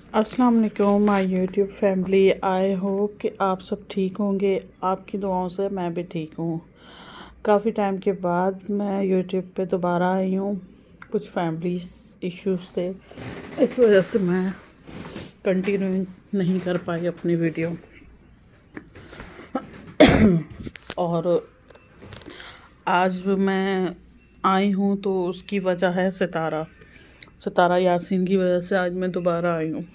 अस्सलाम वालेकुम my YouTube family. I hope कि आप सब ठीक होंगे। आपकी दुआओं से मैं भी ठीक हूँ। काफ़ी टाइम के बाद मैं यूट्यूब पे दोबारा आई हूँ। कुछ फैमिली इश्यूज थे, इस वजह से मैं कंटिन्यू नहीं कर पाई अपनी वीडियो। और आज मैं आई हूँ तो उसकी वजह है सितारा यासीन की वजह से आज मैं दोबारा आई हूँ।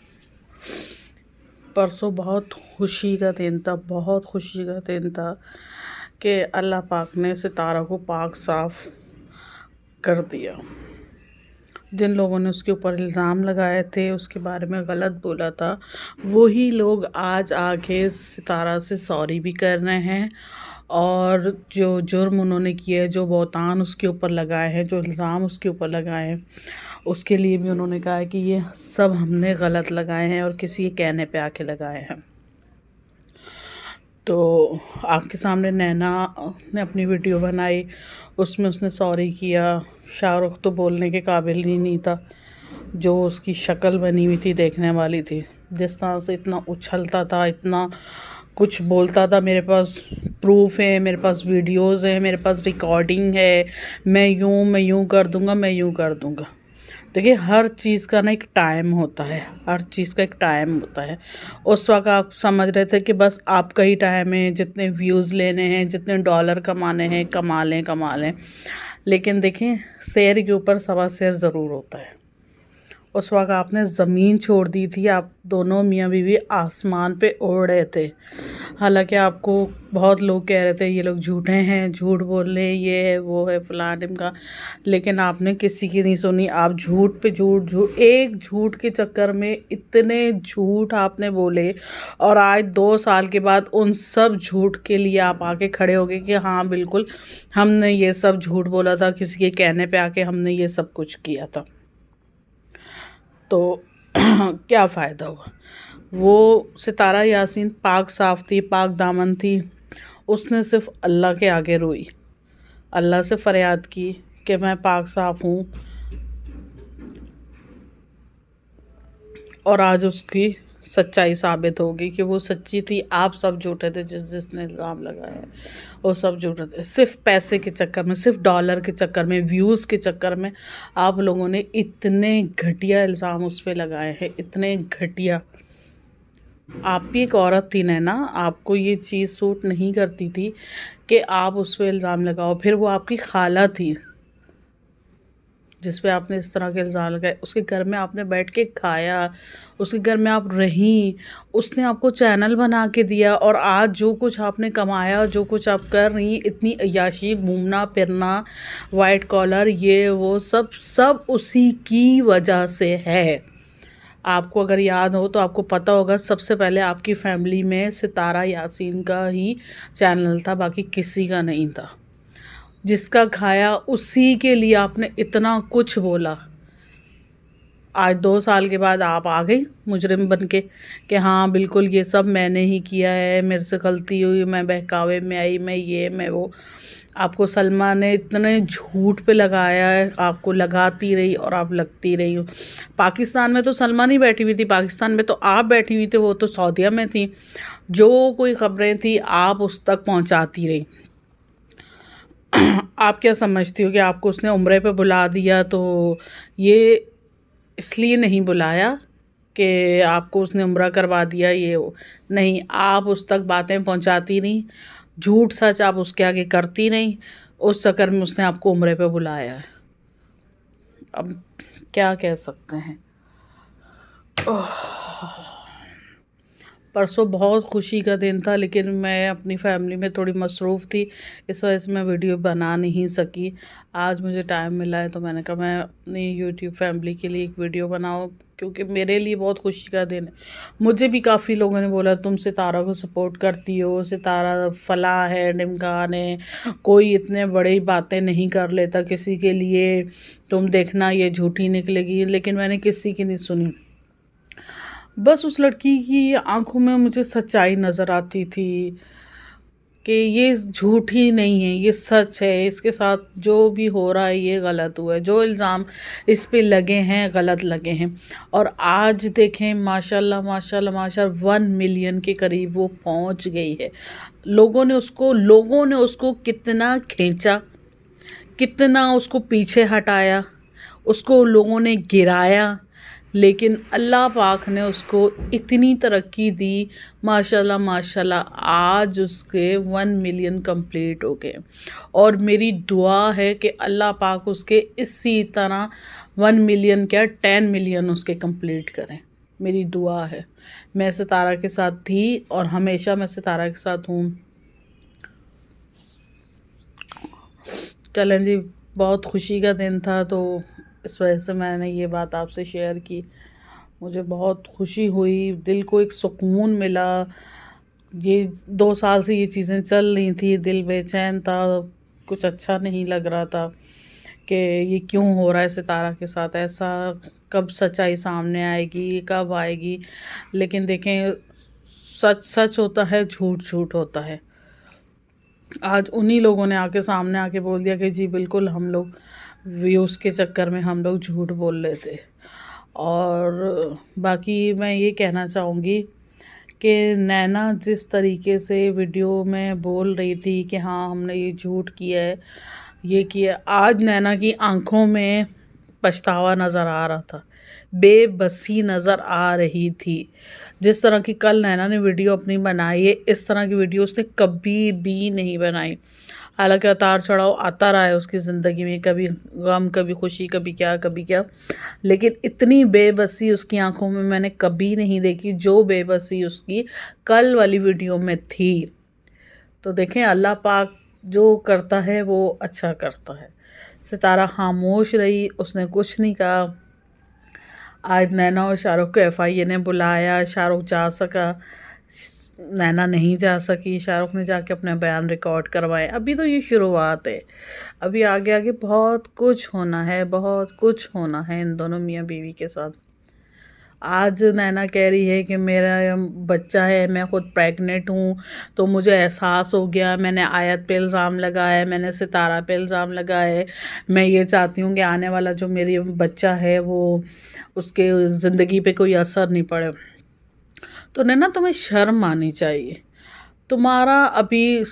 परसों बहुत खुशी का दिन था कि अल्लाह पाक ने सितारा को पाक साफ़ कर दिया। जिन लोगों ने उसके ऊपर इल्ज़ाम लगाए थे, उसके बारे में गलत बोला था, वही लोग आज आके सितारा से सॉरी भी कर रहे हैं। और जो जुर्म उन्होंने किए है, जो बहतान उसके ऊपर लगाए हैं, जो इल्ज़ाम उसके ऊपर लगाए हैं, उसके लिए भी उन्होंने कहा है कि ये सब हमने गलत लगाए हैं और किसी के कहने पे आके लगाए हैं। तो आपके सामने नैना ने अपनी वीडियो बनाई, उसमें उसने सॉरी किया। शाहरुख तो बोलने के काबिल ही नहीं था, जो उसकी शक्ल बनी हुई थी देखने वाली थी। जिस तरह से इतना उछलता था, इतना कुछ बोलता था, मेरे पास प्रूफ है, मेरे पास वीडियोज़ हैं, मेरे पास रिकॉर्डिंग है, मैं यूँ कर दूँगा, मैं यूँ कर दूँगा। देखिए, हर चीज़ का ना एक टाइम होता है, हर चीज़ का एक टाइम होता है। उस वक्त आप समझ रहे थे कि बस आपका ही टाइम है, जितने व्यूज़ लेने हैं, जितने डॉलर कमाने हैं, कमा लें। लेकिन देखिए, शेर के ऊपर सवा शेर ज़रूर होता है। उस वक्त आपने ज़मीन छोड़ दी थी, आप दोनों मियाँ बीवी आसमान पे उड़ रहे थे। हालांकि आपको बहुत लोग कह रहे थे ये लोग झूठे हैं, झूठ बोल रहे हैं, ये है वो है फलां ढिमका, लेकिन आपने किसी की नहीं सुनी। आप झूठ पे झूठ, एक झूठ के चक्कर में इतने झूठ आपने बोले, और आज 2 साल के बाद उन सब झूठ के लिए आप आके खड़े हो गए कि हाँ बिल्कुल हमने ये सब झूठ बोला था, किसी के कहने पे आके हमने ये सब कुछ किया था। तो क्या फ़ायदा हुआ? वो सितारा यासीन पाक साफ़ थी, पाक दामन थी। उसने सिर्फ अल्लाह के आगे रोई, अल्लाह से फ़रियाद की कि मैं पाक साफ़ हूँ। और आज उसकी सच्चाई साबित होगी कि वो सच्ची थी। आप सब झूठे थे, जिसने इल्ज़ाम लगाया है वो सब झूठे थे। सिर्फ पैसे के चक्कर में, सिर्फ डॉलर के चक्कर में, व्यूज़ के चक्कर में आप लोगों ने इतने घटिया इल्ज़ाम उस पर लगाए हैं, इतने घटिया। आप भी एक औरत थी नैना, आपको ये चीज़ सूट नहीं करती थी कि आप उस पर इल्ज़ाम लगाओ। फिर वो आपकी खाला थी जिस पे आपने इस तरह के इल्ज़ाम लगाए। उसके घर में आपने बैठ के खाया, उसके घर में आप रहीं, उसने आपको चैनल बना के दिया। और आज जो कुछ आपने कमाया, जो कुछ आप कर रही, इतनी अय्याशी, घूमना फिरना, वाइट कॉलर, ये वो सब उसी की वजह से है। आपको अगर याद हो तो आपको पता होगा, सबसे पहले आपकी फैमिली में सितारा यासीन का ही चैनल था, बाकी किसी का नहीं था। जिसका खाया उसी के लिए आपने इतना कुछ बोला। आज 2 साल के बाद आप आ गई मुजरिम बन के कि हाँ बिल्कुल ये सब मैंने ही किया है, मेरे से गलती हुई, मैं बहकावे में आई, मैं ये मैं वो। आपको सलमा ने इतने झूठ पे लगाया है, आपको लगाती रही और आप लगती रही हो। पाकिस्तान में तो सलमा नहीं बैठी हुई थी, पाकिस्तान में तो आप बैठी हुई थी, वो तो सऊदीया में थी। जो कोई ख़बरें थी आप उस तक पहुँचाती रही। आप क्या समझती हो कि आपको उसने उम्रे पे बुला दिया तो ये इसलिए नहीं बुलाया कि आपको उसने उम्रा करवा दिया, ये नहीं, आप उस तक बातें पहुंचाती रही, झूठ सच आप उसके आगे करती रही। उस चक्कर में उसने आपको उम्रे पे बुलाया है। अब क्या कह सकते हैं। परसों बहुत खुशी का दिन था, लेकिन मैं अपनी फैमिली में थोड़ी मसरूफ़ थी, इस वजह से मैं वीडियो बना नहीं सकी। आज मुझे टाइम मिला है तो मैंने कहा मैं अपनी यूट्यूब फैमिली के लिए एक वीडियो बनाऊं, क्योंकि मेरे लिए बहुत खुशी का दिन है। मुझे भी काफ़ी लोगों ने बोला तुम सितारा को सपोर्ट करती हो, सितारा फलां है ढिमकान है, कोई इतने बड़ी बातें नहीं कर लेता किसी के लिए, तुम देखना ये झूठी निकलेगी। लेकिन मैंने किसी की नहीं सुनी। बस उस लड़की की आंखों में मुझे सच्चाई नज़र आती थी। کہ یہ جھوٹ ہی نہیں ہے، یہ سچ ہے، اس کے ساتھ جو بھی ہو رہا ہے یہ غلط ہوا ہے، جو الزام اس پہ لگے ہیں غلط لگے ہیں۔ اور آج دیکھیں ماشاءاللہ ماشاءاللہ ماشاءاللہ 1 ملین کے قریب وہ پہنچ گئی ہے۔ لوگوں نے اس کو کتنا کھینچا، کتنا اس کو پیچھے ہٹایا، اس کو لوگوں نے گرایا، لیکن اللہ پاک نے اس کو اتنی ترقی دی ماشاءاللہ ماشاءاللہ، آج اس کے 1 ملین کمپلیٹ ہو گئے۔ اور میری دعا ہے کہ اللہ پاک اس کے اسی طرح 1 ملین کیا 10 ملین اس کے کمپلیٹ کریں، میری دعا ہے۔ میں ستارہ کے ساتھ تھی اور ہمیشہ میں ستارہ کے ساتھ ہوں۔ چلیں جی، بہت خوشی کا دن تھا تو اس وجہ سے میں نے یہ بات آپ سے شیئر کی۔ مجھے بہت خوشی ہوئی، دل کو ایک سکون ملا۔ یہ 2 سال سے یہ چیزیں چل رہی تھیں، دل بے چین تھا، کچھ اچھا نہیں لگ رہا تھا کہ یہ کیوں ہو رہا ہے ستارہ کے ساتھ ایسا، کب سچائی سامنے آئے گی، کب آئے گی۔ لیکن دیکھیں سچ سچ ہوتا ہے، جھوٹ جھوٹ ہوتا ہے۔ آج انہی لوگوں نے سامنے آ کے بول دیا کہ جی بالکل ہم لوگ ویوز کے چکر میں ہم لوگ جھوٹ بول رہے تھے۔ اور باقی میں یہ کہنا چاہوں گی کہ نینا جس طریقے سے ویڈیو میں بول رہی تھی کہ ہاں ہم نے یہ جھوٹ کیا ہے، یہ کیا، آج نینا کی آنکھوں میں پچھتاوا نظر آ رہا تھا، بے بسی نظر آ رہی تھی۔ جس طرح کی کل نینا نے ویڈیو اپنی بنائی ہے، اس طرح کی ویڈیو اس نے کبھی بھی نہیں بنائی۔ حالانکہ اتار چڑھاؤ آتا رہا ہے اس کی زندگی میں، کبھی غم کبھی خوشی، کبھی کیا، لیکن اتنی بے بسی اس کی آنکھوں میں نے کبھی نہیں دیکھی جو بے بسی اس کی کل والی ویڈیو میں تھی۔ تو دیکھیں اللہ پاک جو کرتا ہے وہ اچھا کرتا ہے۔ ستارہ خاموش رہی، اس نے کچھ نہیں کہا۔ آج نینا اور شاہ رخ کو FIA نے بلایا، شاہ رخ جا سکا، نینا نہیں جا سکی، شاہ رخ نے جا کے اپنے بیان ریکارڈ کروائے۔ ابھی تو یہ شروعات ہے، ابھی آگے بہت کچھ ہونا ہے، بہت کچھ ہونا ہے ان دونوں میاں بیوی کے ساتھ۔ آج نینا کہہ رہی ہے کہ میرا بچہ ہے، میں خود پریگننٹ ہوں، تو مجھے احساس ہو گیا، میں نے آیت پہ الزام لگایا، میں نے ستارہ پہ الزام لگائے، میں یہ چاہتی ہوں کہ آنے والا جو میری بچہ ہے وہ اس کے زندگی پہ کوئی اثر نہیں پڑے۔ تو نینا تمہیں شرم آنی چاہیے، تمہارا ابھی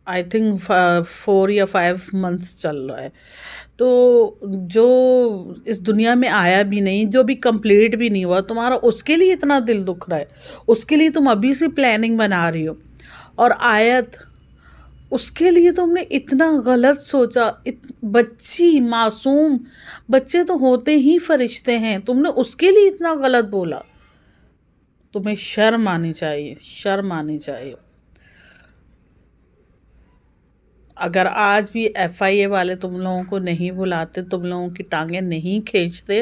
آئی تھنک 4 یا 5 منتھس چل رہا ہے، تو جو اس دنیا میں آیا بھی نہیں، جو بھی کمپلیٹ بھی نہیں ہوا، تمہارا اس کے لیے اتنا دل دکھ رہا ہے، اس کے لیے تم ابھی سے پلاننگ بنا رہی ہو۔ اور آیت، اس کے لیے تم نے اتنا غلط سوچا، بچی معصوم، بچے تو ہوتے ہی فرشتے ہیں، تم نے اس کے لیے اتنا غلط بولا۔ تمہیں شرم آنی چاہیے، شرم آنی چاہیے۔ اگر آج بھی FIA والے تم لوگوں کو نہیں بلاتے، تم لوگوں کی ٹانگیں نہیں کھینچتے،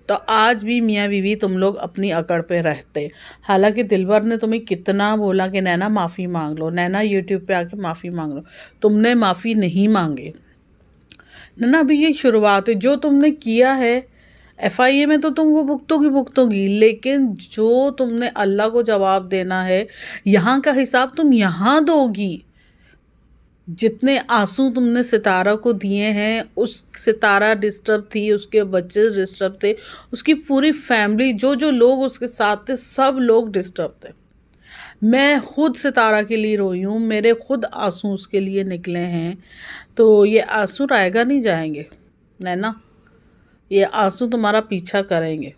تو آج بھی میاں بیوی تم لوگ اپنی اکڑ پہ رہتے۔ حالانکہ دلبر نے تمہیں کتنا بولا کہ نینا معافی مانگ لو، نینا YouTube پہ آ کے معافی مانگ لو، تم نے معافی نہیں مانگے۔ نینا ابھی یہ شروعات ہے، جو تم نے کیا ہے FIA میں تو تم وہ بھگتو گی، لیکن جو تم نے اللہ کو جواب دینا ہے، یہاں کا حساب تم یہاں دو گی۔ جتنے آنسو تم نے ستارہ کو دیے ہیں، اس ستارہ ڈسٹرب تھی، اس کے بچے ڈسٹرب تھے، اس کی پوری فیملی، جو لوگ اس کے ساتھ تھے، سب لوگ ڈسٹرب تھے۔ میں خود ستارہ کے لیے روئی ہوں، میرے خود آنسو اس کے لیے نکلے ہیں، تو یہ آنسو رائے گا نہیں جائیں گے نینا، یہ آنسو تمہارا پیچھا کریں گے،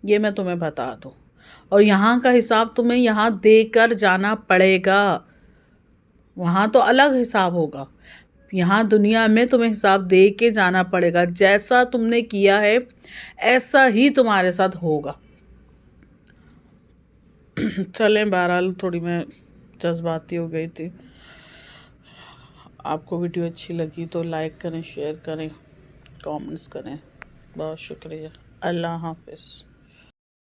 یہ میں تمہیں بتا دوں۔ اور یہاں کا حساب تمہیں یہاں دے کر جانا پڑے گا، وہاں تو الگ حساب ہوگا، یہاں دنیا میں تمہیں حساب دے کے جانا پڑے گا، جیسا تم نے کیا ہے ایسا ہی تمہارے ساتھ ہوگا۔ چلیں بہرحال تھوڑی میں جذباتی ہو گئی تھی۔ آپ کو ویڈیو اچھی لگی تو لائک کریں، شیئر کریں، کامنٹس کریں۔ بہت شکریہ، اللہ حافظ۔